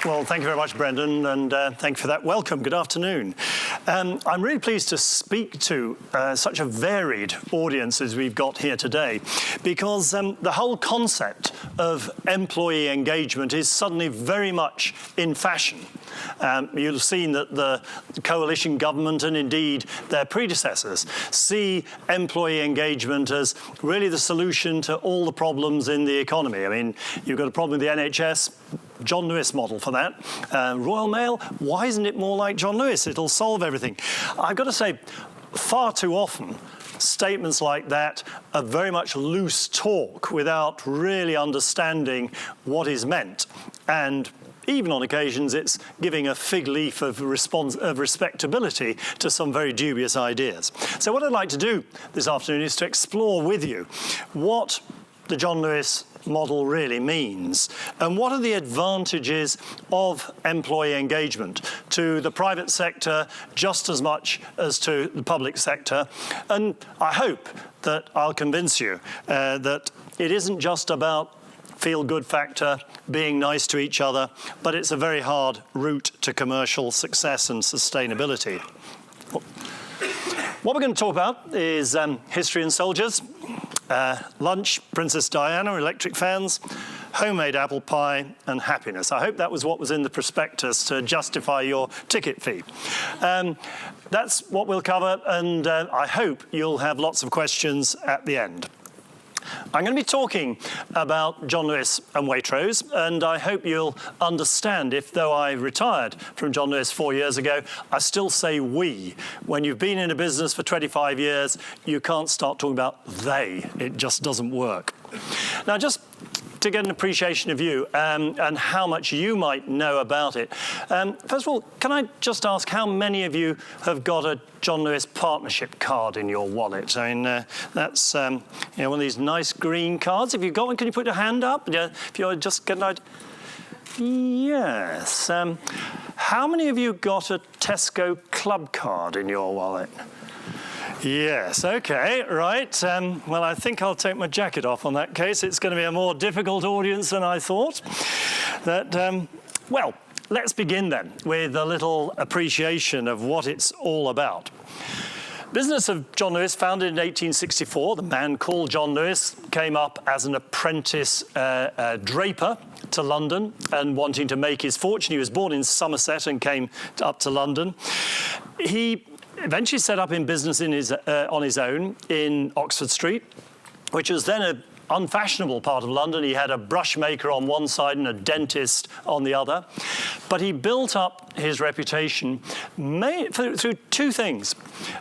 Well, thank you very much, Brendan, and thank you for that welcome. Good afternoon. I'm really pleased to speak to such a varied audience as we've got here today, because the whole concept of employee engagement is suddenly very much in fashion. You'll have seen that the coalition government and indeed their predecessors see employee engagement as really the solution to all the problems in the economy. I mean, you've got a problem with the NHS, John Lewis model for that. Royal Mail, why isn't it more like John Lewis? It'll solve everything. I've got to say, far too often, statements like that are very much loose talk without really understanding what is meant. And even on occasions, it's giving a fig leaf of respectability to some very dubious ideas. So what I'd like to do this afternoon is to explore with you what the John Lewis model really means and what are the advantages of employee engagement to the private sector just as much as to the public sector. And I hope that I'll convince you that it isn't just about feel-good factor, being nice to each other, but it's a very hard route to commercial success and sustainability. What we're going to talk about is history and soldiers, lunch, Princess Diana, electric fans, homemade apple pie, and happiness. I hope that was what was in the prospectus to justify your ticket fee. That's what we'll cover, and I hope you'll have lots of questions at the end. I'm going to be talking about John Lewis and Waitrose, and I hope you'll understand, if though I retired from John Lewis 4 years ago, I still say we. When you've been in a business for 25 years, you can't start talking about they. It just doesn't work. Now, just to get an appreciation of you and how much you might know about it. First of all, can I just ask how many of you have got a John Lewis partnership card in your wallet? I mean, that's one of these nice green cards. If you've got one, can you put your hand up? If you're just getting an idea. Yes. How many of you got a Tesco club card in your wallet? Yes, okay, right. Well, I think I'll take my jacket off on that case. It's going to be a more difficult audience than I thought. Well, let's begin then with a little appreciation of what it's all about. Business of John Lewis, founded in 1864. The man called John Lewis came up as an apprentice draper to London and wanting to make his fortune. He was born in Somerset and came up to London. He eventually set up in business on his own in Oxford Street, which was then an unfashionable part of London. He had a brush maker on one side and a dentist on the other. But he built up his reputation through two things.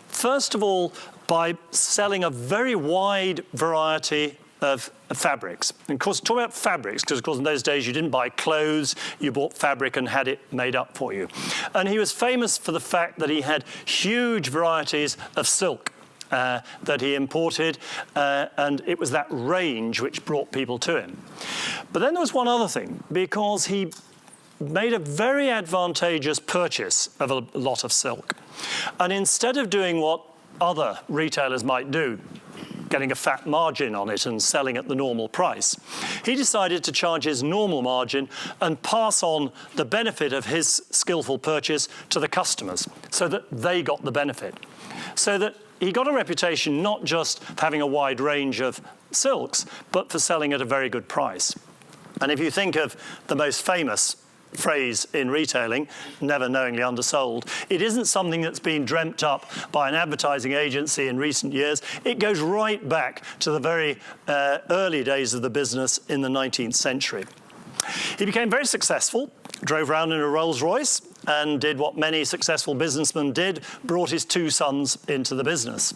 First of all, by selling a very wide variety of fabrics. And of course, talk about fabrics, because of course in those days you didn't buy clothes, you bought fabric and had it made up for you. And he was famous for the fact that he had huge varieties of silk that he imported, and it was that range which brought people to him. But then there was one other thing, because he made a very advantageous purchase of a lot of silk. And instead of doing what other retailers might do, getting a fat margin on it and selling at the normal price, he decided to charge his normal margin and pass on the benefit of his skillful purchase to the customers so that they got the benefit. So that he got a reputation not just for having a wide range of silks, but for selling at a very good price. And if you think of the most famous phrase in retailing, never knowingly undersold, it isn't something that's been dreamt up by an advertising agency in recent years. It goes right back to the very early days of the business in the 19th century. He became very successful, drove around in a Rolls Royce and did what many successful businessmen did, brought his two sons into the business.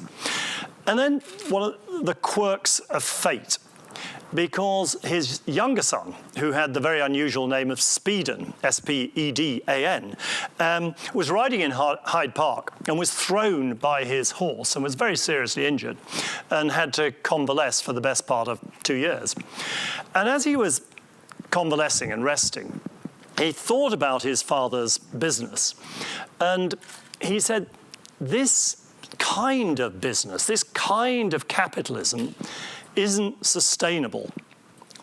And then one of the quirks of fate, because his younger son, who had the very unusual name of Speedan, S-P-E-D-A-N, was riding in Hyde Park and was thrown by his horse and was very seriously injured and had to convalesce for the best part of 2 years. And as he was convalescing and resting, he thought about his father's business. And he said, this kind of business, this kind of capitalism isn't sustainable.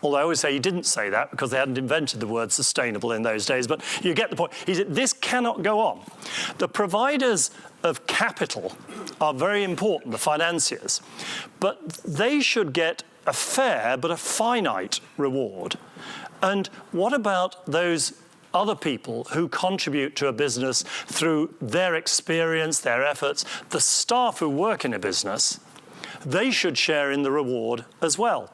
Although I always say he didn't say that because they hadn't invented the word sustainable in those days, but you get the point. He said, this cannot go on. The providers of capital are very important, the financiers, but they should get a fair but a finite reward. And what about those other people who contribute to a business through their experience, their efforts, the staff who work in a business? They should share in the reward as well.